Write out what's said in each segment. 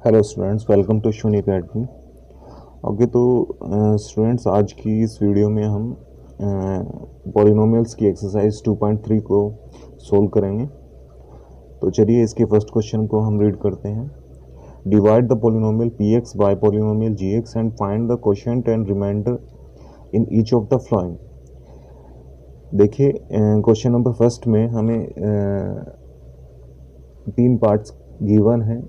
Hello students, welcome to शूनी academy. Okay, तो students आज की इस वीडियो में हम पॉलिनोमियल्स की एक्सरसाइज 2.3 को सोल्व करेंगे। तो चलिए इसके फर्स्ट क्वेश्चन को हम रीड करते हैं। Divide the polynomial P X by polynomial G X and find the quotient and remainder in each of the following. देखिए क्वेश्चन नंबर फर्स्ट में हमें तीन पार्ट्स गिवन हैं,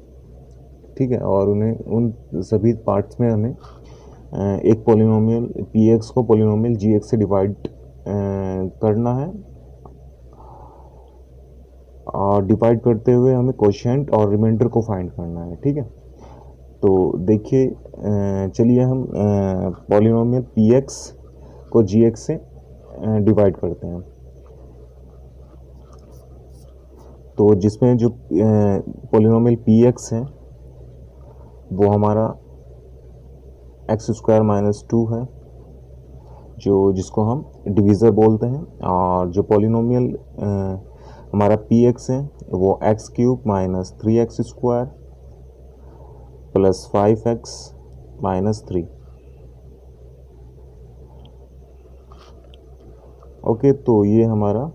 ठीक है, और उन्हें उन सभी पार्ट्स में हमें एक पॉलिनोमियल पी एक्स को पॉलिनोमियल जी एक्स से डिवाइड करना है, और डिवाइड करते हुए हमें क्वोशिएंट और रिमाइंडर को फाइंड करना है, ठीक है। तो देखिए चलिए हम पॉलिनोमियल पी एक्स को जी एक्स से डिवाइड करते हैं। तो जिसमें जो पॉलिनोमियल पी एक्स है वो हमारा एक्स स्क्वायर माइनस 2 है, जिसको हम डिवीज़र बोलते हैं, और जो पॉलिनोमियल हमारा पी एक्स है वो x cube minus 3x square plus 5x minus 3। Okay, तो ये हमारा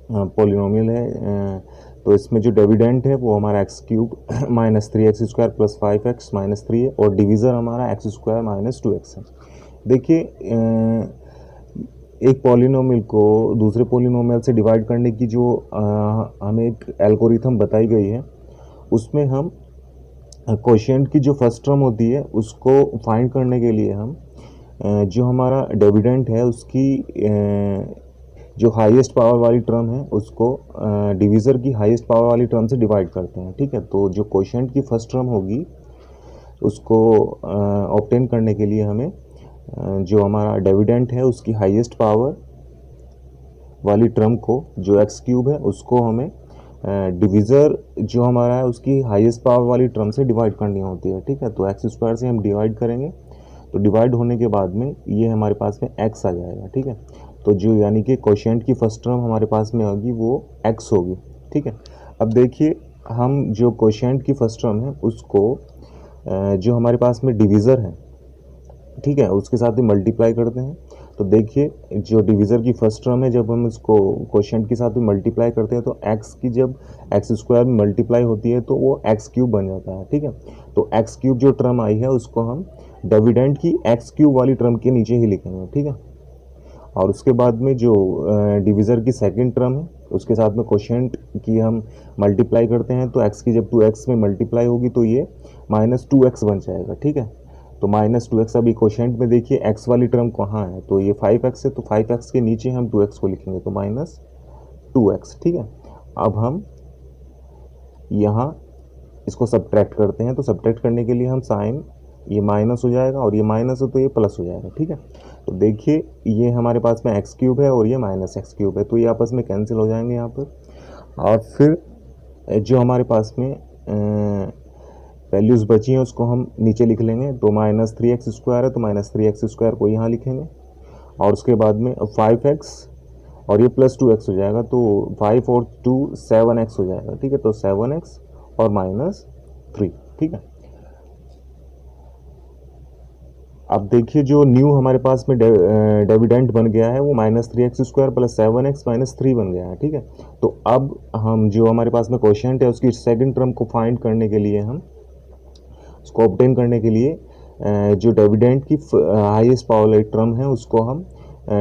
पॉलिनोमियल है। तो इसमें जो डिविडेंड है वो हमारा x cube minus 3x square plus 5x minus 3 है, और डिवीज़र हमारा एक्स स्क्वायर माइनस 2x है। देखिए एक पॉलिनोमियल को दूसरे पॉलिनोमियल से डिवाइड करने की जो हमें एक एल्गोरिथम बताई गई है, उसमें हम क्वोशिएंट की जो फर्स्ट टर्म होती है उसको फाइंड करने के लिए हम जो हमारा डिविडेंड है उसकी जो हाईएस्ट पावर वाली टर्म है उसको डिवीज़र की हाईएस्ट पावर वाली टर्म से डिवाइड करते हैं, ठीक है। तो जो क्वोशिएंट की फर्स्ट टर्म होगी उसको ऑब्टेन करने के लिए हमें जो हमारा डिविडेंड है उसकी हाईएस्ट पावर वाली टर्म को, जो एक्स क्यूब है, उसको हमें डिवीज़र जो हमारा है उसकी हाईएस्ट पावर वाली टर्म से डिवाइड करनी होती है, ठीक है। तो एक्स स्क्वायर से हम डिवाइड करेंगे, तो डिवाइड होने के बाद में ये हमारे पास में एक्स आ जाएगा, ठीक है। तो जो यानी कि क्वोशिएंट की फर्स्ट टर्म हमारे पास में होगी वो एक्स होगी, ठीक है। अब देखिए हम जो क्वोशिएंट की फर्स्ट टर्म है उसको जो हमारे पास में डिवीज़र है, ठीक है, उसके साथ ही मल्टीप्लाई करते हैं। तो देखिए जो डिवीज़र की फर्स्ट टर्म है, जब हम इसको क्वोशिएंट के साथ भी मल्टीप्लाई करते हैं तो एक्स की जब एक्स स्क्वायर में मल्टीप्लाई होती है तो वो एक्स क्यूब बन जाता है, ठीक है। तो एक्स क्यूब जो टर्म आई है उसको हम डिविडेंड की एक्स क्यूब वाली टर्म के नीचे ही लिखेंगे, ठीक है। और उसके बाद में जो डिवीज़र की सेकंड टर्म है उसके साथ में क्वोशिएंट की हम मल्टीप्लाई करते हैं, तो एक्स की जब 2x में मल्टीप्लाई होगी तो ये माइनस 2x बन जाएगा, ठीक है। तो माइनस 2x, अभी क्वोशिएंट में देखिए x वाली टर्म कहाँ है, तो ये 5x है, तो 5x के नीचे हम 2x को लिखेंगे, तो माइनस 2x, ठीक है। अब हम यहाँ इसको सब्ट्रैक्ट करते हैं, तो सब्ट्रैक्ट करने के लिए हम साइन, ये माइनस हो जाएगा और ये माइनस है तो ये प्लस हो जाएगा, ठीक है। तो देखिए ये हमारे पास में एक्स क्यूब है और ये माइनस एक्स क्यूब है, तो ये आपस में कैंसिल हो जाएंगे यहाँ पर। और फिर जो हमारे पास में वैल्यूज़ बची हैं उसको हम नीचे लिख लेंगे। तो माइनस 3x स्क्वायर है तो माइनस 3x स्क्वायर को यहाँ लिखेंगे, और उसके बाद में 5x और ये प्लस 2x हो जाएगा, तो 5 और 2 7x हो जाएगा, ठीक है। तो 7x और माइनस 3, ठीक है। अब देखिए जो न्यू हमारे पास में डिविडेंड बन गया है वो minus 3x square plus 7x minus 3 बन गया है, ठीक है। तो अब हम जो हमारे पास में क्वोशिएंट है उसकी सेकंड टर्म को फाइंड करने के लिए, हम उसको ऑब्टेन करने के लिए जो डिविडेंड की हाईएस्ट पावर वाली टर्म है उसको हम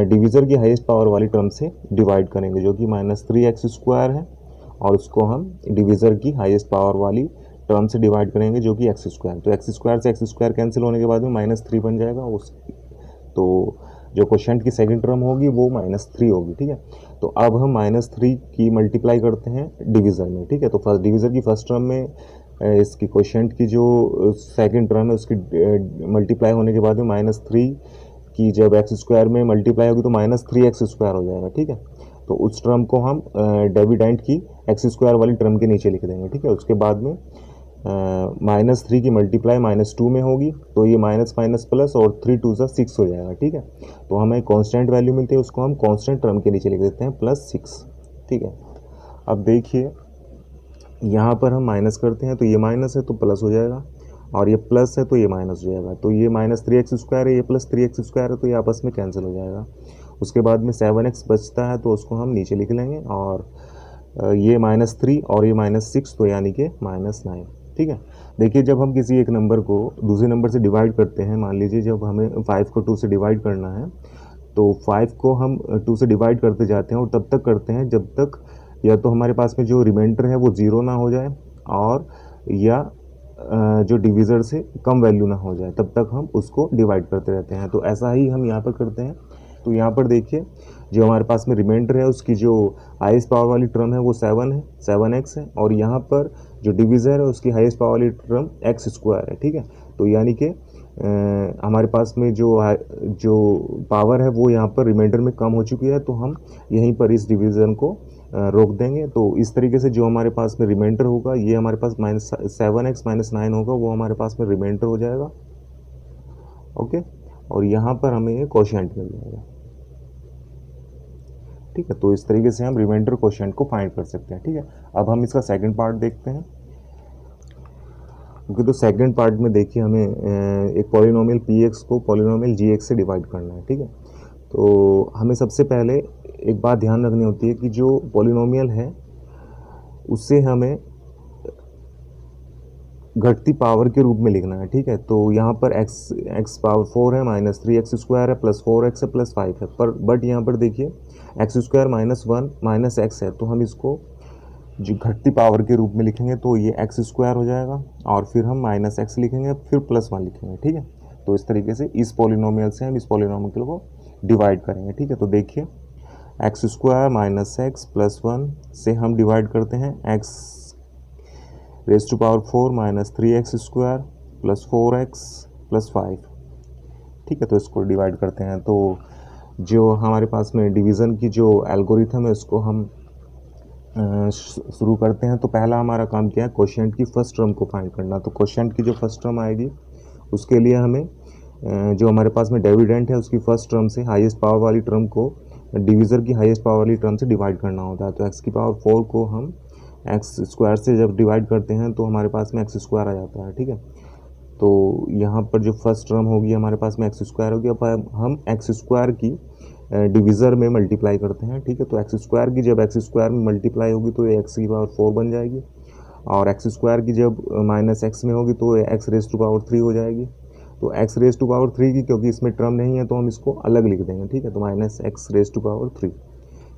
डिवीज़र की हाईएस्ट पावर वाली टर्म से डिवाइड करेंगे, जो कि माइनस 3x स्क्वायर है, और उसको हम डिवीज़र की हाईएस्ट पावर वाली टर्म से डिवाइड करेंगे जो कि एक्स स्क्वायर। तो एक्स स्क्वायर से एक्स स्क्वायर कैंसिल होने के बाद में माइनस 3 बन जाएगा उस, तो जो क्वोशिएंट की सेकंड टर्म होगी वो माइनस 3 होगी, ठीक है। तो अब हम माइनस 3 की मल्टीप्लाई करते हैं डिवीज़र में, ठीक है। तो फर्स्ट डिवीज़र की फर्स्ट टर्म में इसकी क्वोशिएंट की जो सेकंड टर्म है उसकी मल्टीप्लाई होने के बाद में माइनस 3 की जब एक्स स्क्वायर में मल्टीप्लाई होगी तो माइनस 3x स्क्वायर हो जाएगा, ठीक है। तो उस टर्म को हम डिविडेंड की एक्स स्क्वायर वाली टर्म के नीचे लिख देंगे, ठीक है। उसके बाद में माइनस 3 की मल्टीप्लाई माइनस 2 में होगी, तो ये माइनस माइनस प्लस और 3 2 सा 6 हो जाएगा, ठीक है। तो हमें कांस्टेंट वैल्यू मिलती है, उसको हम कांस्टेंट टर्म के नीचे लिख देते हैं प्लस 6, ठीक है। अब देखिए यहाँ पर हम माइनस करते हैं तो ये माइनस है तो प्लस हो जाएगा, और ये प्लस है तो ये माइनस हो जाएगा। तो ये माइनस 3x स्क्वायर है, ये प्लस 3x स्क्वायर है, तो ये आपस में कैंसिल हो जाएगा। उसके बाद में 7x बचता है तो उसको हम नीचे लिख लेंगे, और ये -3 और ये -6, तो यानी कि -9। ठीक है। देखिए जब हम किसी एक नंबर को दूसरे नंबर से डिवाइड करते हैं, मान लीजिए जब हमें 5 को 2 से डिवाइड करना है, तो 5 को हम 2 से डिवाइड करते जाते हैं और तब तक करते हैं जब तक या तो हमारे पास में जो रिमाइंडर है वो 0 ना हो जाए, और या जो डिविज़र से कम वैल्यू ना हो जाए, तब तक हम उसको डिवाइड करते रहते हैं। तो ऐसा ही हम यहाँ पर करते हैं। तो यहाँ पर देखिए जो हमारे पास में रिमाइंडर है उसकी जो हाईएस्ट पावर वाली टर्म है वो 7 है, 7x है, और यहाँ पर जो डिविज़र है उसकी हाईएस्ट पावर वाली टर्म x स्क्वायर है। ठीक है। तो यानी कि हमारे पास में जो पावर है वो यहाँ पर रिमाइंडर में कम हो चुकी है, तो हम यहीं पर इस डिवीज़न को रोक देंगे। तो इस तरीके से जो हमारे पास में रिमाइंडर होगा, ये हमारे पास -7x -9 होगा, वो हमारे पास में रिमाइंडर हो जाएगा। ओके। और यहाँ पर हमें ये कोशेंट मिल जाएगा। ठीक है। तो इस तरीके से हम रिमाइंडर कोशेंट को फाइंड कर सकते हैं। ठीक है। अब हम इसका सेकंड पार्ट देखते हैं। ओके। तो सेकंड पार्ट में देखिए हमें एक पॉलिनोमियल px को पॉलिनोमियल gx से डिवाइड करना है। ठीक है। तो हमें सबसे पहले एक बात ध्यान रखनी होती है कि जो पॉलिनोमियल है उससे हमें घटती पावर के रूप में लिखना है। ठीक है। तो यहाँ पर x पावर 4 है, -3x स्क्वायर है, प्लस 4x है, प्लस 5 है, पर बट यहाँ पर देखिए x स्क्वायर -1 -x है, तो हम इसको जो घटती पावर के रूप में लिखेंगे तो ये x स्क्वायर हो जाएगा, और फिर हम -x लिखेंगे, फिर +1 लिखेंगे। ठीक है। तो इस तरीके से इस पॉलिनोमियल से हम इस पॉलिनोमियल को डिवाइड करेंगे। ठीक है। तो देखिए x स्क्वायर -x प्लस 1 से हम डिवाइड करते हैं x raise to power 4 -3x square plus 4x plus 5। ठीक है। तो इसको डिवाइड करते हैं, तो जो हमारे पास में डिवीज़न की जो एल्गोरिथम है उसको हम शुरू करते हैं। तो पहला हमारा काम क्या है, कोशेंट की फर्स्ट टर्म को फाइंड करना। तो कोशेंट की जो फर्स्ट टर्म आएगी उसके लिए हमें जो हमारे पास में डिविडेंट है उसकी फर्स्ट टर्म से हाईएस्ट पावर वाली टर्म को डिवीज़र की हाईएस्ट पावर वाली टर्म से डिवाइड करना होता है। तो x की पावर 4 को हम x स्क्वायर से जब डिवाइड करते हैं तो हमारे पास में x स्क्वायर आ जाता है। ठीक है। तो यहाँ पर जो फर्स्ट टर्म होगी हमारे पास में x स्क्वायर होगी। अब हम x स्क्वायर की डिवीज़र में मल्टीप्लाई करते हैं। ठीक है। तो x स्क्वायर की जब x स्क्वायर में मल्टीप्लाई होगी तो ये x की पावर 4 बन जाएगी, और x स्क्वायर की जब -x में होगी तो ये x रेज टू पावर 3 हो जाएगी। तो x रेज टू पावर 3 की क्योंकि इसमें टर्म नहीं है तो हम इसको अलग लिख देंगे। ठीक है। तो -x रेज टू पावर 3।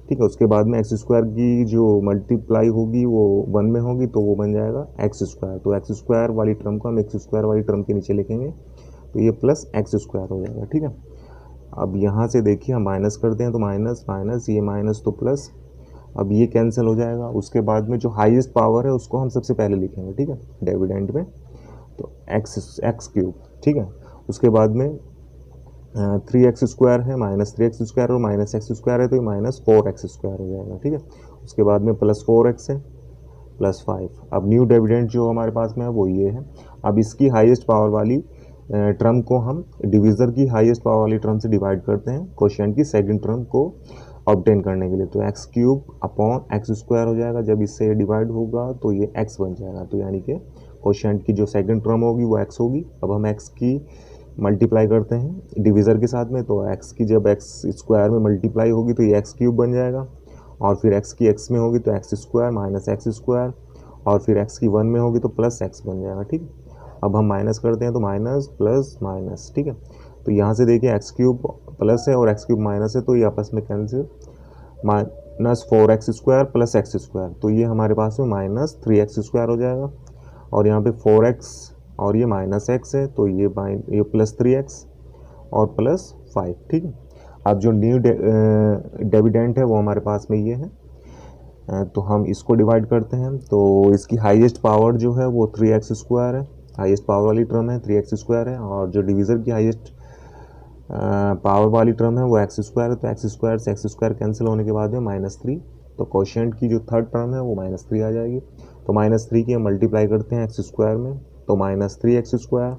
ठीक है। उसके बाद में x स्क्वायर की जो मल्टीप्लाई होगी वो 1 में होगी तो वो बन जाएगा x स्क्वायर। तो x स्क्वायर वाली टर्म को हम x स्क्वायर वाली टर्म के नीचे लिखेंगे, तो ये प्लस x स्क्वायर हो जाएगा। ठीक है। अब यहाँ से देखिए हम माइनस करते हैं तो माइनस माइनस, ये माइनस तो प्लस, अब ये कैंसिल हो जाएगा। उसके बाद में जो हाईएस्ट पावर है उसको हम सबसे पहले लिखेंगे। ठीक है। डिविडेंट में तो x क्यूब। ठीक है। उसके बाद में 3x स्क्वायर है, -3x स्क्वायर और -x स्क्वायर है, तो ये -4x स्क्वायर हो जाएगा। ठीक है। उसके बाद में प्लस 4x है, प्लस 5। अब न्यू डिविडेंट जो हमारे पास में है वो ये है। अब इसकी हाईएस्ट पावर वाली टर्म को हम डिवीज़र की हाईएस्ट पावर वाली टर्म से डिवाइड करते हैं कोशेंट की सेकंड टर्म को ऑब्टेन करने के लिए। तो x cube upon x square हो जाएगा, जब इससे डिवाइड होगा तो ये x बन जाएगा। तो यानी कि कोशेंट की जो सेकंड टर्म होगी वो x होगी। अब हम x की मल्टीप्लाई करते हैं डिवीज़र के साथ में, तो x की जब x स्क्वायर में मल्टीप्लाई होगी तो ये x क्यूब बन जाएगा, और फिर x की x में होगी तो x square minus x square, और फिर x की 1 में होगी तो प्लस x बन जाएगा। ठीक है। अब हम माइनस करते हैं तो माइनस प्लस माइनस। ठीक है। तो यहाँ से देखिए x क्यूब प्लस है और x क्यूब माइनस है, तो ये आपस में cancel, -4x square plus x square, तो ये हमारे पास में -3x स्क्वायर हो जाएगा, और यहाँ पे 4x और ये -x है तो ये प्लस 3x और प्लस 5। ठीक है। अब जो न्यू डिविडेंट है वो हमारे पास में ये है, तो हम इसको डिवाइड करते हैं। तो इसकी हाईएस्ट पावर जो है वो 3x स्क्वायर है, हाईएस्ट पावर वाली टर्म है 3x स्क्वायर है, और जो डिवीज़र की हाईएस्ट पावर वाली टर्म है वो x स्क्वायर है। तो x स्क्वायर से x स्क्वायर कैंसिल होने के बाद में -3, तो कोशेंट की जो थर्ड टर्म है वो -3 आ जाएगी। तो -3 की हम मल्टीप्लाई करते हैं x स्क्वायर में, तो -3x स्क्वायर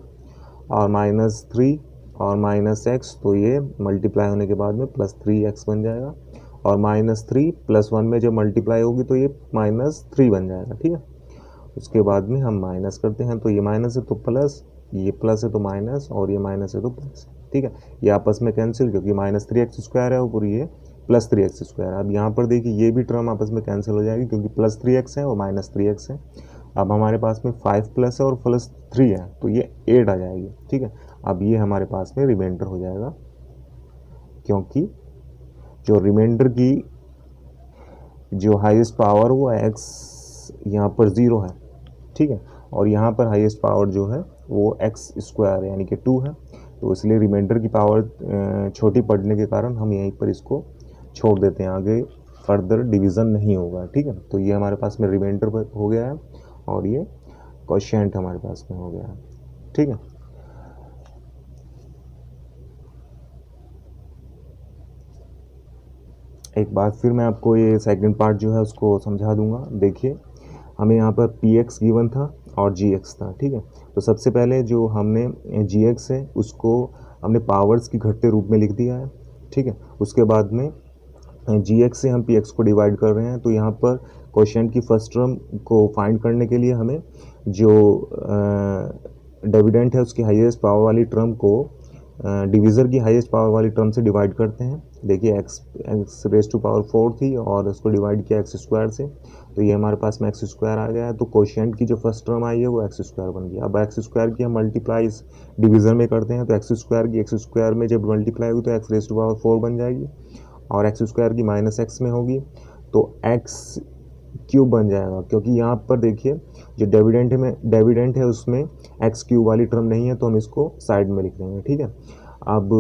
और -3 और -x, तो ये मल्टीप्लाई होने के बाद में +3x बन जाएगा, और -3 + 1 में जब मल्टीप्लाई होगी तो ये -3 बन जाएगा। ठीक है। उसके बाद में हम माइनस करते हैं, तो ये माइनस है तो प्लस, ये प्लस है तो माइनस, और ये माइनस है तो प्लस, ठीक है। ये आपस में कैंसिल, क्योंकि माइनस 3x स्क्वायर है और ये प्लस 3x स्क्वायर है। अब यहाँ पर देखिए ये भी टर्म आपस में कैंसिल हो जाएगी, क्योंकि प्लस 3x है और माइनस 3x है। अब हमारे पास में 5 प्लस है और प्लस 3 है, तो ये 8 आ जाएगी, ठीक है। अब ये हमारे पास में रिमाइंडर हो जाएगा, क्योंकि जो रिमाइंडर की जो हाईएस्ट पावर वो x यहाँ पर 0 है, ठीक है, और यहाँ पर हाईएस्ट पावर जो है वो x स्क्वायर यानी कि 2 है। तो इसलिए रिमाइंडर की पावर छोटी पड़ने के कारण हम यहीं पर इसको छोड़ देते हैं, आगे फर्दर डिवीज़न नहीं होगा, ठीक है। तो ये हमारे पास में रिमाइंडर हो गया है और ये क्वोशिएंट हमारे पास में हो गया है, ठीक है। एक बार फिर मैं आपको ये सेकंड पार्ट जो है उसको समझा दूंगा। देखिए हमें यहाँ पर px गिवन था और gx था, ठीक है। तो सबसे पहले जो हमने gx है उसको हमने पावर्स की घटते रूप में लिख दिया है, ठीक है। उसके बाद में gx से हम px को डिवाइड कर रहे हैं। तो यहाँ पर क्वोशिएंट की फर्स्ट टर्म को फाइंड करने के लिए हमें जो डिविडेंड है उसकी हाईएस्ट पावर वाली टर्म को डिवीज़र की हाईएस्ट पावर वाली टर्म से डिवाइड करते हैं। देखिए एक्स रेज टू पावर 4 थी और उसको डिवाइड किया एक्स स्क्वायर से, तो ये हमारे पास में एक्स स्क्वायर आ गया है। तो क्वोशिएंट की जो फर्स्ट टर्म आई है वो एक्स स्क्वायर बन गया। अब एक्स स्क्वायर की हम मल्टीप्लाई इस डिवीज़र में करते हैं, तो एक्स स्क्वायर की एक्स स्क्वायर में जब मल्टीप्लाई होगी तो एक्स रेज टू पावर 4 बन जाएगी, और एक्स स्क्वायर की माइनस एक्स में होगी तो एक्स क्यूब बन जाएगा। क्योंकि यहाँ पर देखिए जो डिविडेंट है उसमें एक्स क्यूब वाली टर्म नहीं है, तो हम इसको साइड में लिख देंगे, ठीक है। अब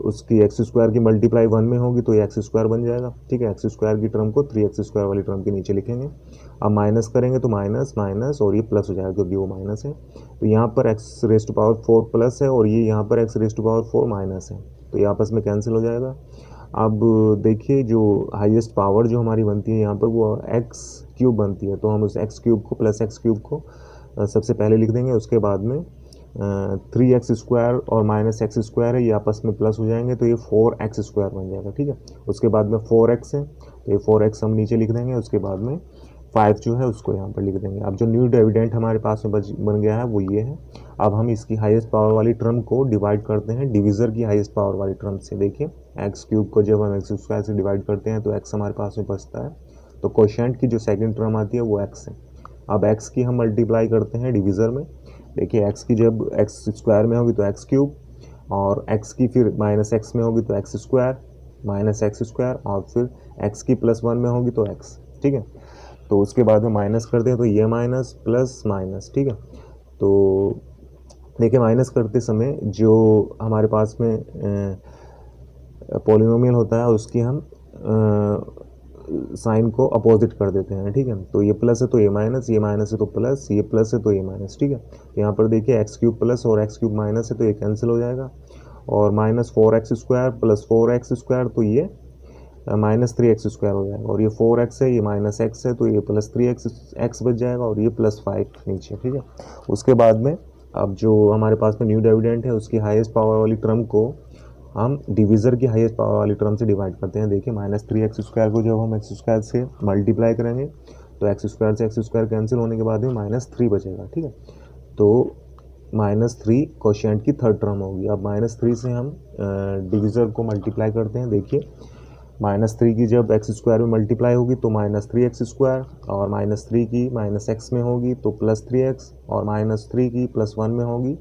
उसकी एक्स स्क्वायर की मल्टीप्लाई 1 में होगी तो ये एक्स स्क्वायर बन जाएगा, ठीक है। एक्स स्क्वायर की टर्म को 3x स्क्वायर वाली टर्म के नीचे लिखेंगे। अब माइनस करेंगे तो माइनस माइनस और ये प्लस हो जाएगा, क्योंकि वो माइनस है। तो यहाँ पर X raise to power 4 plus है और ये यहाँ पर X raise to power 4 minus है, तो ये आपस में कैंसिल हो जाएगा। अब देखिए जो हाईएस्ट पावर जो हमारी बनती है यहाँ पर वो एक्स क्यूब बनती है, तो हम उस एक्स क्यूब को प्लस एक्स क्यूब को सबसे पहले लिख देंगे। उसके बाद में 3x स्क्वायर और माइनस एक्स स्क्वायर है, ये आपस में प्लस हो जाएंगे, तो ये 4x स्क्वायर बन जाएगा, ठीक है। उसके बाद में 4x है, तो ये 4x हम नीचे लिख देंगे। उसके बाद में 5 जो है उसको यहाँ पर लिख देंगे। अब जो न्यू डिविडेंड हमारे पास में बन गया है वो ये है। अब हम इसकी हाईएस्ट पावर वाली टर्म को डिवाइड करते हैं डिवीज़र की हाईएस्ट पावर वाली टर्म से। देखिए एक्स क्यूब को जब हम एक्स स्क्वायर से डिवाइड करते हैं तो एक्स हमारे पास में बचता है, तो क्वोशिएंट की जो सेकंड टर्म आती है वो एक्स है। अब एक्स की हम मल्टीप्लाई करते हैं डिवीज़र में। देखिए एक्स की जब एक्स स्क्वायर में होगी तो एक्स क्यूब, और एक्स की फिर माइनस एक्स में होगी तो x square minus x square, और फिर एक्स की प्लस 1 में होगी तो एक्स, ठीक है। तो उसके बाद में माइनस करते हैं तो ये माइनस प्लस माइनस, ठीक है। तो देखिए माइनस करते समय जो हमारे पास में पॉलिनोमियल होता है उसकी हम साइन को अपोजिट कर देते हैं, ठीक है। तो ये प्लस है तो ये माइनस है तो प्लस, ये प्लस है तो ये माइनस, ठीक है। यहाँ पर देखिए एक्स क्यूब प्लस और एक्स क्यूब माइनस है तो ये कैंसिल हो जाएगा, और minus 4x square plus 4x square तो ये माइनस 3x स्क्वायर हो जाएगा, और ये 4x है, ये माइनस x है तो ये प्लस 3x बच जाएगा, और ये प्लस 5 नीचे, ठीक है। उसके बाद में अब जो हमारे पास में न्यू डिविडेंड है उसकी हाईएस्ट पावर वाली टर्म को हम डिवीज़र की हाईएस्ट पावर वाली टर्म से डिवाइड करते हैं। देखिए माइनस 3x स्क्वायर को जब हम एक्स स्क्वायर से मल्टीप्लाई करेंगे तो एक्स स्क्वायर से एक्स स्क्वायर कैंसिल होने के बाद में माइनस 3 बचेगा, ठीक है। तो माइनस 3 क्वोशिएंट की थर्ड टर्म होगी। अब माइनस 3 से हम डिवीज़र को मल्टीप्लाई करते हैं। देखिए माइनस 3 की जब एक्स स्क्वायर में मल्टीप्लाई होगी तो माइनस 3x स्क्वायर, और माइनस 3 की माइनस एक्स में होगी तो प्लस 3x, और माइनस 3 की प्लस 1 में होगी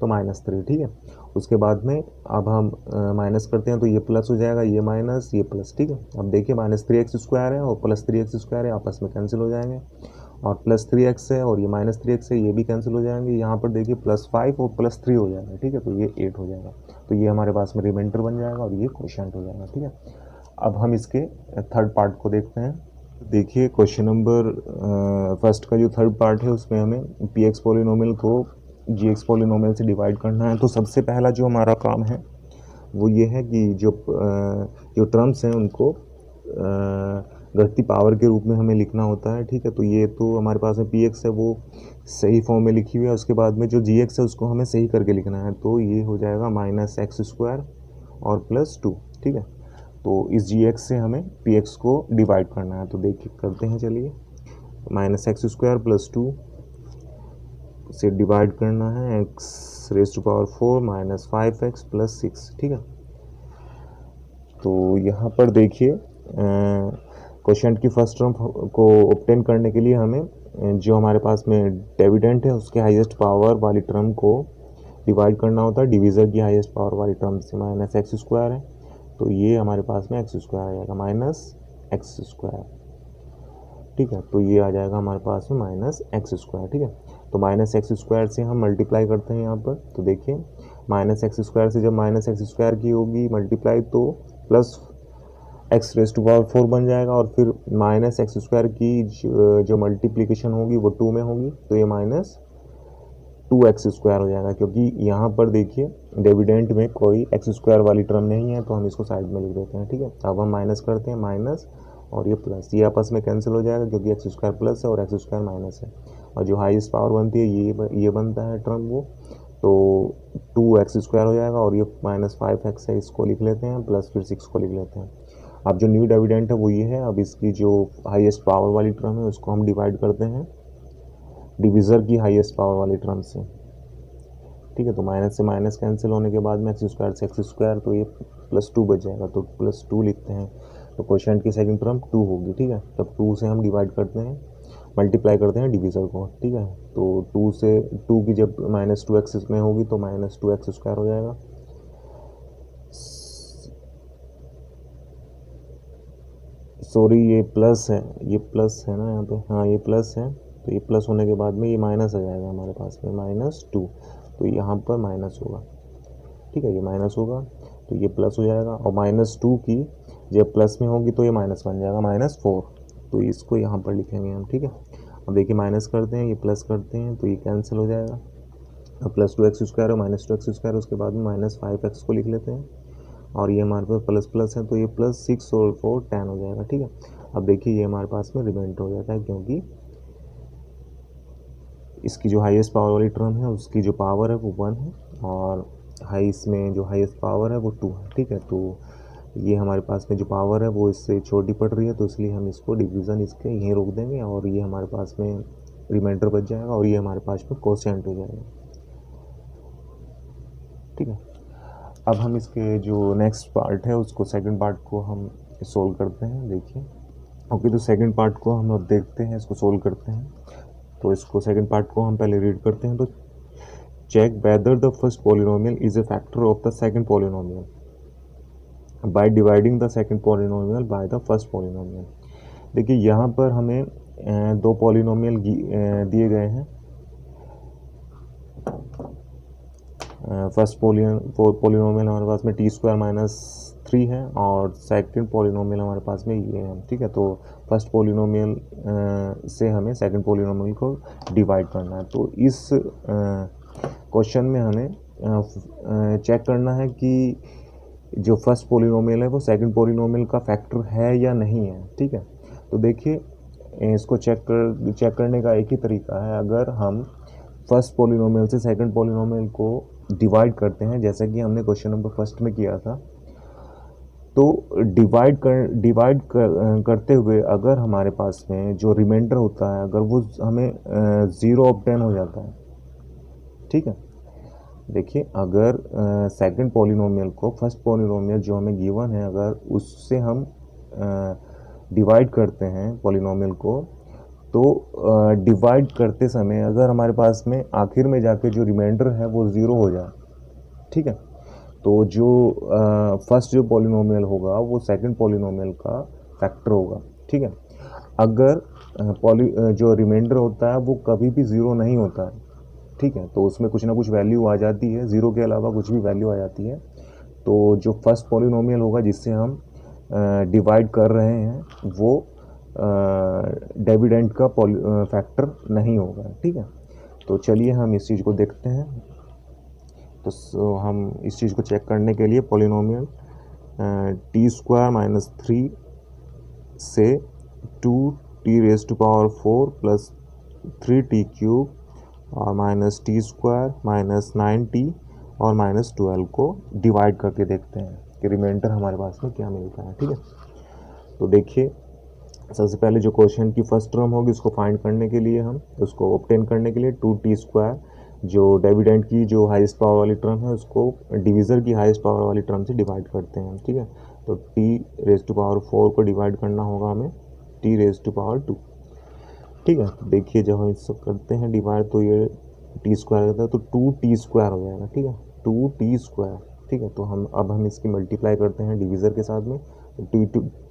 तो माइनस 3, ठीक है। उसके बाद में अब हम माइनस करते हैं तो ये प्लस हो जाएगा, ये माइनस ये प्लस, ठीक है। अब देखिए माइनस 3x स्क्वायर है और प्लस 3x स्क्वायर है, आपस में कैंसिल हो जाएंगे, और प्लस 3x है और ये माइनस 3x है, ये भी कैंसिल हो जाएंगे। यहाँ पर देखिए प्लस 5 और प्लस 3 हो जाएगा, ठीक है। तो ये 8 हो जाएगा, तो ये हमारे पास में रिमाइंडर बन जाएगा और ये क्वोशिएंट हो जाएगा, ठीक है। अब हम इसके थर्ड पार्ट को देखते हैं। देखिए क्वेश्चन नंबर फर्स्ट का जो थर्ड पार्ट है उसमें हमें px पॉलिनोमियल को gx पॉलिनोमियल से डिवाइड करना है। तो सबसे पहला जो हमारा काम है वो ये है कि जो टर्म्स हैं उनको घटती पावर के रूप में हमें लिखना होता है, ठीक है। तो ये तो हमारे पास में px है वो सही फॉर्म में लिखी हुई है, उसके बाद में जो gx है उसको हमें सही करके लिखना है। तो ये हो जाएगा माइनस एक्स स्क्वायर और प्लस 2, ठीक है। तो इस gx से हमें px को डिवाइड करना है, तो देखिए करते हैं, चलिए। माइनस एक्स स्क्वायर प्लस 2 से डिवाइड करना है X raise to power 4 minus 5x plus 6, ठीक है। तो यहाँ पर देखिए क्वोशिएंट की फर्स्ट टर्म को ऑब्टेन करने के लिए हमें जो हमारे पास में डिविडेंड है उसके हाईएस्ट पावर वाली टर्म को डिवाइड करना होता है डिवीज़र की हाईएस्ट पावर वाली टर्म से। माइनस एक्स स्क्वायर है तो ये हमारे पास में एक्स स्क्वायर आ जाएगा माइनस एक्स स्क्वायर, ठीक है। तो ये आ जाएगा हमारे पास में माइनस एक्स स्क्वायर, ठीक है। तो माइनस एक्स स्क्वायर से हम मल्टीप्लाई करते हैं यहाँ पर, तो देखिए माइनस एक्स स्क्वायर से जब माइनस एक्स स्क्वायर की होगी मल्टीप्लाई तो plus X raise to power 4 बन जाएगा, और फिर माइनस एक्स स्क्वायर की जो मल्टीप्लीकेशन होगी वो 2 में होगी तो ये माइनस 2x स्क्वायर हो जाएगा, क्योंकि यहाँ पर देखिए डिविडेंड में कोई एक्स स्क्वायर वाली टर्म नहीं है तो हम इसको साइड में लिख देते हैं, ठीक है। अब हम माइनस करते हैं, माइनस और ये प्लस, ये आपस में कैंसिल हो जाएगा क्योंकि एक्स स्क्वायर प्लस है और एक्स स्क्वायर माइनस है, और जो हाईएस्ट पावर बनती है ये बनता है टर्म वो, तो 2x स्क्वायर हो जाएगा, और ये माइनस 5x है इसको लिख लेते हैं, प्लस फिर 6 को लिख लेते हैं। अब जो न्यू डिविडेंड है वो ये है। अब इसकी जो हाईएस्ट पावर वाली टर्म है उसको हम डिवाइड करते हैं डिवीज़र की हाईएस्ट पावर वाली टर्म से, ठीक है। तो माइनस से माइनस कैंसिल होने के बाद में एक्स स्क्वायर से एक्स स्क्वायर, तो ये प्लस 2 बच जाएगा, तो प्लस 2 लिखते हैं। तो क्वोशिएंट की सेकंड टर्म 2 होगी, ठीक है। तब 2 से हम डिवाइड करते हैं, मल्टीप्लाई करते हैं डिवीज़र को, ठीक है। तो 2 से 2 की जब माइनस 2x में होगी तो माइनस 2x स्क्वायर हो जाएगा, सॉरी ये प्लस है, ये प्लस है ना यहाँ पे, हाँ ये प्लस है, तो ये प्लस होने के बाद में ये माइनस आ जाएगा हमारे पास में माइनस 2, तो यहाँ पर माइनस होगा, ठीक है। ये माइनस होगा तो ये प्लस हो जाएगा, और माइनस 2 की जब प्लस में होगी तो ये माइनस बन जाएगा माइनस 4, तो इसको यहाँ पर लिखेंगे हम, ठीक है। अब देखिए माइनस करते हैं, ये प्लस करते हैं तो ये कैंसिल हो जाएगा, अब प्लस 2x स्क्वायर और माइनस 2x स्क्वायर, उसके बाद में माइनस 5x को लिख लेते हैं, और ये हमारे पास प्लस प्लस है तो ये प्लस 6 और 4 10 हो जाएगा, ठीक है। अब देखिए ये हमारे पास में रिमाइंडर हो जाता है, क्योंकि इसकी जो हाईएस्ट पावर वाली टर्म है उसकी जो पावर है वो 1 है, और इसमें जो हाईएस्ट पावर है वो 2 है, ठीक है। तो ये हमारे पास में जो पावर है वो इससे छोटी पड़ रही है, तो इसलिए हम इसको डिवीज़न इसके यहीं रोक देंगे, और ये हमारे पास में रिमाइंडर बच जाएगा, और ये हमारे पास में क्वोशिएंट हो जाएगा, ठीक है। अब हम इसके जो नेक्स्ट पार्ट है उसको सेकंड पार्ट को हम सोल्व करते हैं, देखिए ओके। तो सेकंड पार्ट को हम अब देखते हैं, इसको सोल्व करते हैं। तो इसको सेकंड पार्ट को हम पहले रीड करते हैं। तो check whether the first polynomial is a factor of the second polynomial by dividing the second polynomial by the first polynomial. देखिए यहाँ पर हमें दो पॉलिनोमियल दिए गए हैं। फर्स्ट पॉलिनोमियल हमारे पास में टी स्क्वायर माइनस 3 है, और सेकंड पॉलिनोमियल हमारे पास में ये है, ठीक है। तो फर्स्ट पॉलिनोमियल से हमें सेकंड पॉलिनोमियल को डिवाइड करना है। तो इस क्वेश्चन में हमें चेक करना है कि जो फर्स्ट पॉलिनोमियल है वो सेकंड पॉलिनोमियल का फैक्टर है या नहीं है, ठीक है। तो देखिए इसको चेक करने का एक ही तरीका है। अगर हम फर्स्ट पॉलिनोमियल से सेकंड पॉलिनोमियल को डिवाइड करते हैं, जैसा कि हमने क्वेश्चन नंबर फर्स्ट में किया था, तो डिवाइड करते हुए अगर हमारे पास में जो रिमाइंडर होता है अगर वो हमें 0 ऑब्टेन हो जाता है, ठीक है। देखिए अगर सेकंड पॉलिनोमियल को फर्स्ट पॉलिनोमियल जो हमें गिवन है अगर उससे हम डिवाइड करते हैं पॉलिनोमियल को, तो डिवाइड करते समय अगर हमारे पास में आखिर में जाके जो रिमाइंडर है वो 0 हो जाए, ठीक है, तो जो फर्स्ट जो पॉलिनोमियल होगा वो सेकंड पॉलिनोमियल का फैक्टर होगा, ठीक है। अगर जो रिमाइंडर होता है वो कभी भी 0 नहीं होता है, ठीक है, तो उसमें कुछ ना कुछ वैल्यू आ जाती है, 0 के अलावा कुछ भी वैल्यू आ जाती है। तो जो फर्स्ट पॉलिनोमियल होगा जिससे हम डिवाइड कर रहे हैं वो डिविडेंड का फैक्टर नहीं होगा, ठीक है। तो चलिए हम इस चीज़ को देखते हैं। तो हम इस चीज़ को चेक करने के लिए पॉलिनोमियल टी स्क्वायर माइनस 3 से 2t raise to power 4 plus 3t cube और minus t square minus 9t और माइनस 12 को डिवाइड करके देखते हैं कि रिमाइंडर हमारे पास में क्या मिलता है, ठीक है। तो देखिए सबसे पहले जो क्वेश्चन की फर्स्ट टर्म होगी उसको फाइंड करने के लिए हम उसको ऑब्टेन करने के लिए 2t² जो डिविडेंड की जो हाईएस्ट पावर वाली टर्म है उसको डिवीज़र की हाईएस्ट पावर वाली टर्म से डिवाइड करते हैं, ठीक है। तो t⁴ को डिवाइड करना होगा हमें t⁴2, ठीक है। तो देखिए जब हम इसको करते हैं डिवाइड तो ये t² करता है तो 2t² हो जाएगा, ठीक है, 2t², ठीक है। तो हम इसकी मल्टीप्लाई करते हैं डिवीज़र के साथ में, तो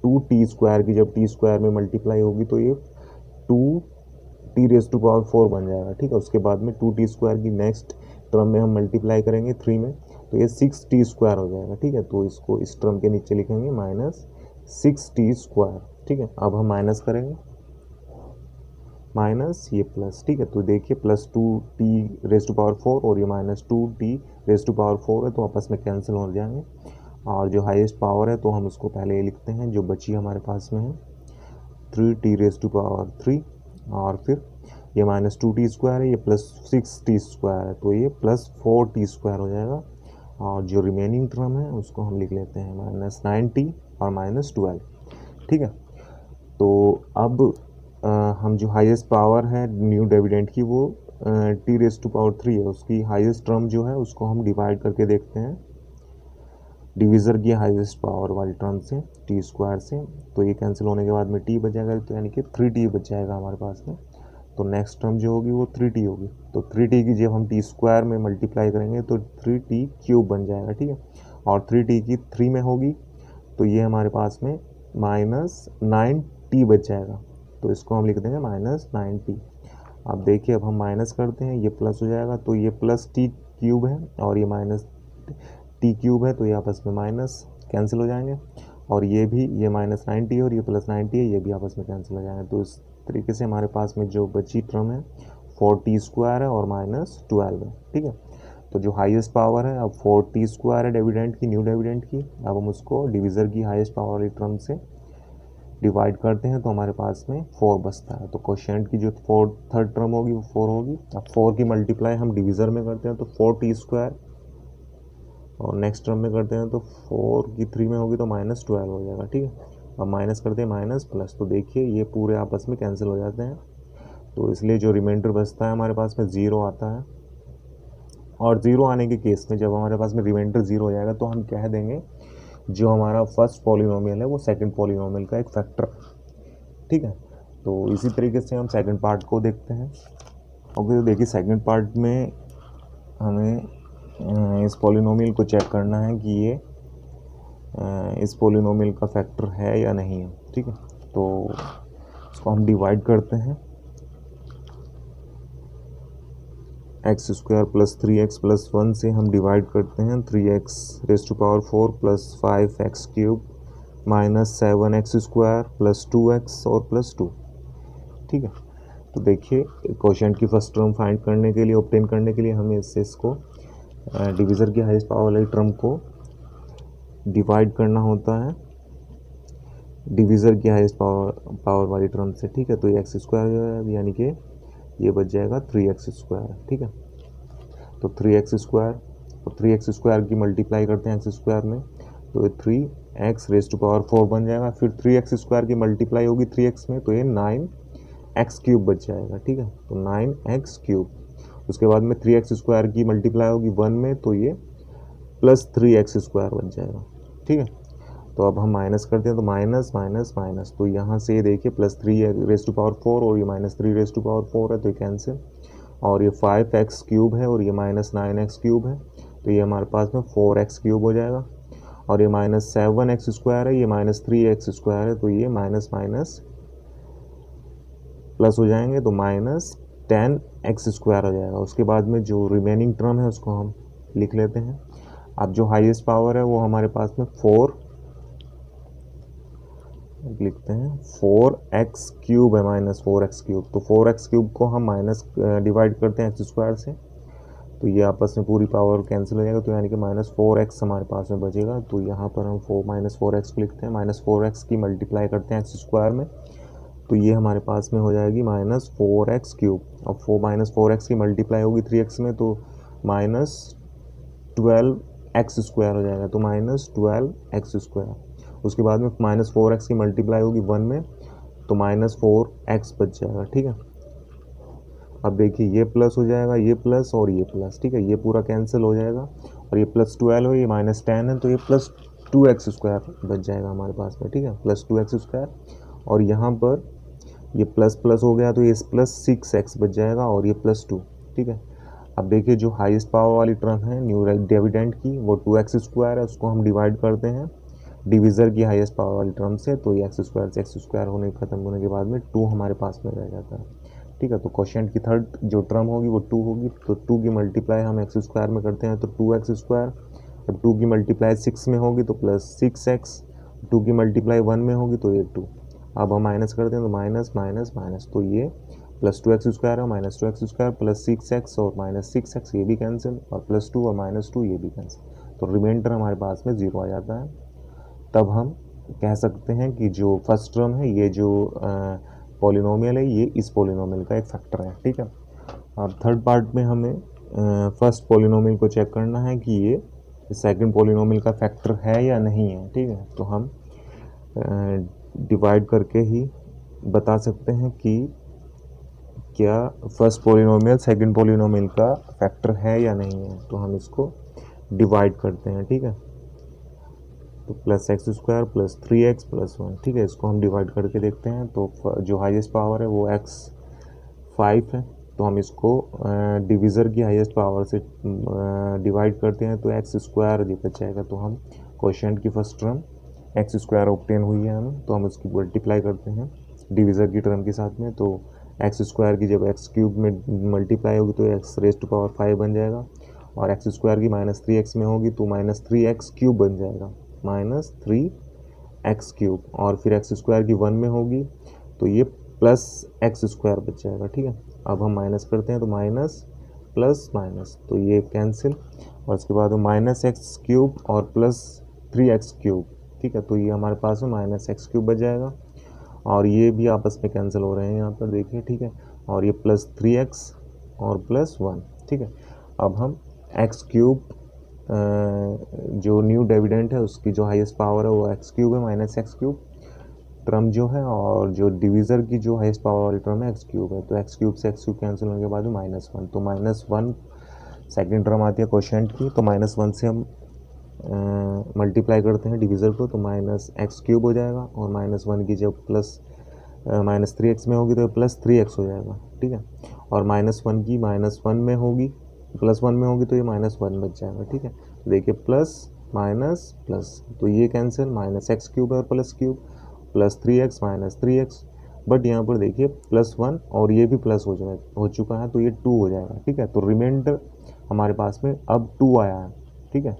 2t² की जब t² में मल्टीप्लाई होगी तो ये 2t⁴ बन जाएगा, ठीक है। उसके बाद में 2t² की नेक्स्ट टर्म में हम मल्टीप्लाई करेंगे 3 में तो ये 6t² हो जाएगा, ठीक है। तो इसको इस टर्म के नीचे लिखेंगे -6t², ठीक है। अब हम माइनस करेंगे माइनस ये प्लस, ठीक है। तो देखिए +2t⁴ और ये -2t⁴ है तो आपस में कैंसिल हो जाएंगे, और जो हाईएस्ट पावर है तो हम उसको पहले ये लिखते हैं जो बची हमारे पास में है 3t⁴, और फिर ये -2t² है, ये +6t² है तो ये +4t² हो जाएगा, और जो रिमेनिंग टर्म है उसको हम लिख लेते हैं -9t और -12, ठीक है। तो अब हम जो हाईएस्ट पावर है न्यू डिविडेंड की वो t⁴ है, उसकी हाईएस्ट टर्म जो है उसको हम डिवाइड करके देखते हैं डिवीज़र की हाईएस्ट पावर वाली टर्म से t² से, तो ये कैंसिल होने के बाद में t बच जाएगा, तो यानी कि 3t बच जाएगा हमारे पास में। तो नेक्स्ट टर्म जो होगी वो 3t होगी, तो 3t की जब हम t² में मल्टीप्लाई करेंगे तो 3t³ बन जाएगा, ठीक है। और 3t की 3 में होगी तो ये हमारे पास में -9t बच जाएगा, तो इसको हम लिख देंगे -9t। अब देखिए अब हम माइनस करते हैं, ये प्लस हो जाएगा तो ये +t³ है और ये -t³ है तो ये आपस में माइनस कैंसिल हो जाएंगे, और ये भी ये -9t और ये +9t है, ये भी आपस में कैंसिल हो जाएंगे। तो इस तरीके से हमारे पास में जो बची टर्म है 4t² है और -12 है, ठीक है। तो जो हाईएस्ट पावर है अब 4t² है डिविडेंड की, न्यू डिविडेंड की, अब हम उसको डिवीज़र की हाईएस्ट पावर वाली टर्म से डिवाइड करते हैं तो हमारे पास में 4 बचता है। तो क्वोशिएंट की जो थर्ड टर्म होगी वो 4 होगी। अब 4 की मल्टीप्लाई हम डिवीज़र में करते हैं तो 4t², और नेक्स्ट टर्म में करते हैं तो 4 की 3 में होगी तो -12 हो जाएगा, ठीक है। अब माइनस करते हैं माइनस प्लस, तो देखिए ये पूरे आपस में कैंसिल हो जाते हैं, तो इसलिए जो रिमाइंडर बचता है हमारे पास में 0 आता है। और 0 आने के केस में जब हमारे पास में रिमाइंडर 0 हो जाएगा तो हम कह देंगे जो हमारा फर्स्ट पॉलिनोमियल है वो सेकंड पॉलिनोमियल का एक फैक्टर, ठीक है। तो इसी तरीके से हम सेकंड पार्ट को देखते हैं। ओके, तो देखिए सेकंड पार्ट में हमें इस पॉलिनोमियल को चेक करना है कि ये इस पॉलिनोमियल का फैक्टर है या नहीं है, ठीक है। तो इसको हम डिवाइड करते हैं x² + 3x + 1 से हम डिवाइड करते हैं 3x⁴ + 5x³ -7x² + 2x और +2, ठीक है। तो देखिए क्वोशिएंट की फर्स्ट टर्म फाइंड करने के लिए ऑब्टेन करने के लिए हमें इसको डिवीज़र की हाईएस्ट पावर वाली टर्म को डिवाइड करना होता है डिवीज़र की हाईएस्ट पावर वाली टर्म से, ठीक है। तो ये x² है यानी कि ये बच जाएगा 3x², ठीक है। तो 3x² और 3x² की मल्टीप्लाई करते हैं x² में तो ये 3x⁴ बन जाएगा, फिर 3x² की मल्टीप्लाई होगी 3x में तो ये 9x³ बच जाएगा, ठीक है। तो 9x³, उसके बाद में 3x² की मल्टीप्लाई होगी 1 में तो ये +3x² बच जाएगा, ठीक है। तो अब हम माइनस करते हैं तो माइनस माइनस माइनस, तो यहाँ से देखिए +3⁴ और ये -3⁴ है तो ये कैंसिल, और ये 5x³ है और ये -9x³ है तो ये हमारे पास में 4x³ हो जाएगा, और ये -7x² है, ये -3x² है तो ये माइनस माइनस प्लस हो जाएंगे तो -10x² हो जाएगा। उसके बाद में जो रिमेनिंग टर्म है उसको हम लिख लेते हैं। अब जो हाईएस्ट पावर है वो हमारे पास में 4 लिखते हैं 4x³ है, -4x³, तो 4x³ को हम माइनस डिवाइड करते हैं x² से तो ये आपस में पूरी पावर कैंसिल हो जाएगा, तो यानी कि -4x हमारे पास में बचेगा। तो यहाँ पर हम -4x को लिखते हैं, -4x की मल्टीप्लाई करते हैं x² में तो ये हमारे पास में हो जाएगी -4x³। अब -4x की मल्टीप्लाई होगी 3x में तो -12x² हो जाएगा, तो -12x²। उसके बाद में -4x की मल्टीप्लाई होगी 1 में तो -4x बच जाएगा, ठीक है। अब देखिए ये प्लस हो जाएगा, ये प्लस और ये प्लस, ठीक है, ये पूरा कैंसिल हो जाएगा और ये +12 है, ये -10 है, तो ये +2x² बच जाएगा हमारे पास में, ठीक है, +2x²। और यहाँ पर ये प्लस प्लस हो गया तो ये +6x बच जाएगा और ये +2, ठीक है। अब देखिए जो हाईएस्ट पावर वाली टर्म है न्यू डिविडेंड की, वो 2x² है, उसको हम डिवाइड करते हैं डिविज़र की हाईएस्ट पावर वाली टर्म से, तो ये x² से x² होने खत्म होने के बाद में 2 हमारे पास में रह जाता है, ठीक है। तो क्वोशिएंट की थर्ड जो टर्म होगी वो 2 होगी, तो 2 की मल्टीप्लाई हम x² में करते हैं तो 2x²। अब 2 की मल्टीप्लाई 6 में होगी तो +6x, 2 की मल्टीप्लाई 1 में होगी तो ये 2। अब हम माइनस करते हैं तो माइनस माइनस माइनस, तो ये +2x² है, -2x² +6x और -6x ये भी कैंसिल, और +2 और -2 ये भी कैंसिल, तो रिमाइंडर हमारे पास में 0 आ जाता है। तब हम कह सकते हैं कि जो फर्स्ट टर्म है, ये जो पॉलिनोमियल है, ये इस पॉलिनोमियल का एक फैक्टर है, ठीक है। अब थर्ड पार्ट में हमें फर्स्ट पॉलिनोमियल को चेक करना है कि ये सेकंड पॉलिनोमियल का फैक्टर है या नहीं है, ठीक है। तो हम डिवाइड करके ही बता सकते हैं कि क्या फर्स्ट पॉलिनोमियल सेकंड पॉलिनोमियल का फैक्टर है या नहीं है। तो हम इसको डिवाइड करते हैं, ठीक है, तो +x² + 3x + 1, ठीक है, इसको हम डिवाइड करके देखते हैं। तो जो हाईएस्ट पावर है वो x5 है, तो हम इसको डिविज़र की हाईएस्ट पावर से डिवाइड करते हैं तो x² ये बच जाएगा। तो हम क्वोशिएंट की फर्स्ट टर्म x² ऑब्टेन हुई है हमें, तो हम उसकी मल्टीप्लाई करते हैं डिविज़र की टर्म के साथ में, तो x² की जब x³ में मल्टीप्लाई होगी तो x⁵ बन जाएगा, और x² की -3x में होगी तो -3x³ बन जाएगा, -3x³, और फिर x² की 1 में होगी तो ये +x² बच जाएगा, ठीक है। अब हम माइनस करते हैं तो माइनस प्लस माइनस, तो ये कैंसिल, और उसके बाद -x³ और +3x³, ठीक है, तो ये हमारे पास में -x³ बच जाएगा, और ये भी आपस में कैंसिल हो रहे हैं यहाँ पर देखिए, ठीक है, और ये +3x और +1, ठीक है। अब हम x³ जो न्यू डिविडेंड है उसकी जो हाईएस्ट पावर है वो x³ है -x³ टर्म जो है, और जो डिविज़र की जो हाईएस्ट पावर वाली टर्म है x³ है, तो x³ से x³ कैंसिल होने के बाद में -1, तो -1 सेकेंड टर्म आती है क्वोशिएंट की, तो -1 से हम मल्टीप्लाई करते हैं डिविज़र को, तो -x³ हो जाएगा, और -1 की जब -3x में होगी तो +3x हो जाएगा, ठीक है, और -1 की -1 में होगी +1 में होगी तो ये -1 बच जाएगा, ठीक है। तो देखिए प्लस माइनस प्लस, तो ये कैंसिल, -x³ और +3x -3x, बट यहाँ पर देखिए +1 और ये भी प्लस हो चुका है, तो ये 2 हो जाएगा, ठीक है। तो रिमाइंडर हमारे पास में अब 2 आया है, ठीक है,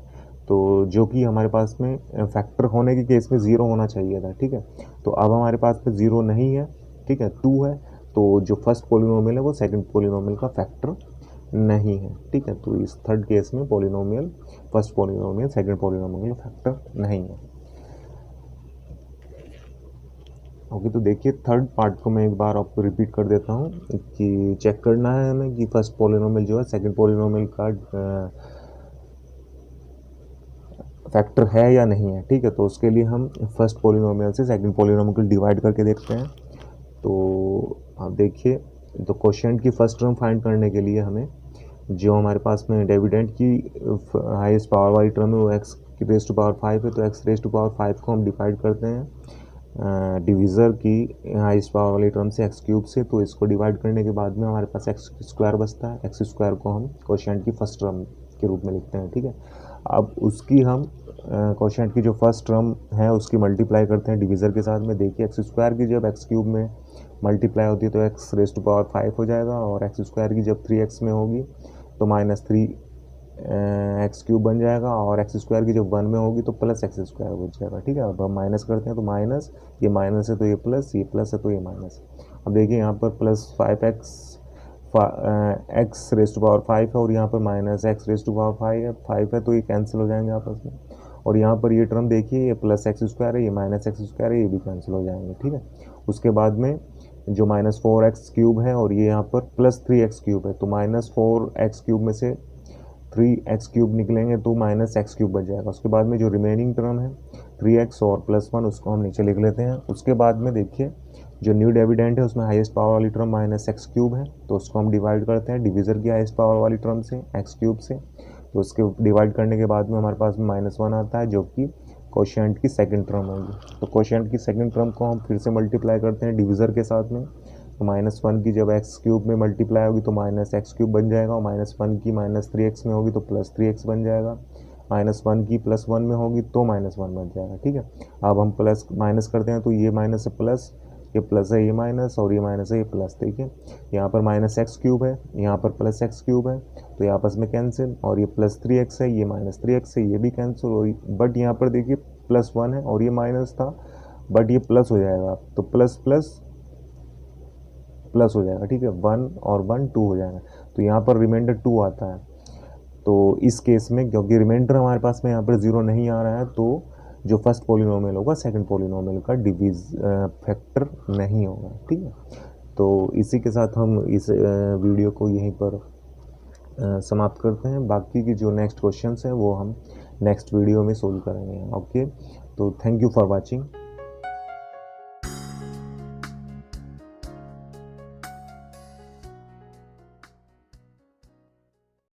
तो जो कि हमारे पास में फैक्टर होने के केस में 0 होना चाहिए था, ठीक है। तो अब हमारे पास में 0 नहीं है, ठीक है, 2 है, तो जो फर्स्ट पॉलिनोमियल है वो सेकंड पॉलिनोमियल का फैक्टर नहीं है, ठीक है। तो इस थर्ड केस में polynomial first polynomial second polynomial का फैक्टर नहीं है। ओके, तो देखिए थर्ड पार्ट को मैं एक बार आपको रिपीट कर देता हूँ कि चेक करना है हमें कि फर्स्ट पॉलिनोमियल जो है सेकंड पॉलिनोमियल का फैक्टर है या नहीं है, ठीक है। तो उसके लिए हम फर्स्ट पॉलिनोमियल से सेकंड पॉलिनोमियल को डिवाइड करके देखते हैं। तो आप देखिए, तो क्वोशिएंट की फर्स्ट टर्म फाइंड करने के लिए हमें जो हमारे पास में डिविडेंड की हाईएस्ट पावर वाली टर्म है वो x⁵ है, तो x⁵ को हम डिवाइड करते हैं डिविज़र की हाईएस्ट पावर वाली टर्म से x³ से, तो इसको डिवाइड करने के बाद में हमारे पास x² बचता है, x² को हम क्वोशिएंट की फर्स्ट टर्म के रूप में लिखते हैं, ठीक है। अब उसकी हम क्वोशिएंट की जो फर्स्ट टर्म है उसकी मल्टीप्लाई करते हैं डिविज़र के साथ में। देखिए x² की जब x³ में मल्टीप्लाई होती है तो x⁵ हो जाएगा, और x² की जब 3x में होगी तो -3x³ बन जाएगा, और x² की जब 1 में होगी तो +x² बच जाएगा, ठीक है। अब हम माइनस करते हैं तो माइनस, ये माइनस है तो ये प्लस है तो ये माइनस। अब देखिए यहाँ पर +5x है और यहाँ पर -x⁵ है, तो ये कैंसिल हो जाएंगे आपस में, और यहाँ पर ये टर्म देखिए ये +x² है, ये -x² है, ये भी कैंसिल हो जाएंगे, ठीक है। उसके बाद में जो -4x³ है और ये यहाँ पर +3x³ है, तो -4x³ में से 3x³ निकलेंगे तो -x³ बच जाएगा। उसके बाद में जो रिमेनिंग टर्म है 3x और +1 उसको हम नीचे लिख लेते हैं। उसके बाद में देखिए जो न्यू डिविडेंड है उसमें हाईएस्ट पावर वाली टर्म -x³ है, तो उसको हम डिवाइड करते हैं डिविज़र की हाईएस्ट पावर वाली टर्म से x³ से, तो उसके डिवाइड करने के बाद में हमारे पास -1 आता है जो कि कोशिएंट की सेकंड टर्म होगी। तो कोशिएंट की सेकंड टर्म को हम फिर से मल्टीप्लाई करते हैं डिविज़र के साथ में, तो -1 की जब x³ में मल्टीप्लाई होगी तो -x³ बन जाएगा, और -1 की -3x में होगी तो +3x बन जाएगा, -1 की +1 में होगी तो -1 बन जाएगा। ठीक है, अब हम प्लस माइनस करते हैं तो ये माइनस से प्लस, ये प्लस है ये माइनस, और ये माइनस है ये प्लस। देखिए यहाँ पर -x³ है, यहाँ पर +x³ है, तो ये आपस में कैंसिल, और ये +3x है, ये -3x है, ये भी कैंसिल। और बट यहाँ पर देखिए +1 है और ये माइनस था, बट ये प्लस हो जाएगा, तो प्लस प्लस प्लस हो जाएगा। ठीक है, 1 और 1 2 हो जाएगा, तो यहाँ पर रिमाइंडर 2 आता है। तो इस केस में क्योंकि रिमाइंडर हमारे पास में यहाँ पर 0 नहीं आ रहा है, तो जो फर्स्ट पोलिनोमियल होगा सेकंड पोलिनोमियल का फैक्टर नहीं होगा। ठीक है, तो इसी के साथ हम इस वीडियो को यहीं पर समाप्त करते हैं। बाकी की जो नेक्स्ट क्वेश्चंस हैं वो हम नेक्स्ट वीडियो में सोल्व करेंगे। ओके, तो थैंक यू फॉर वाचिंग।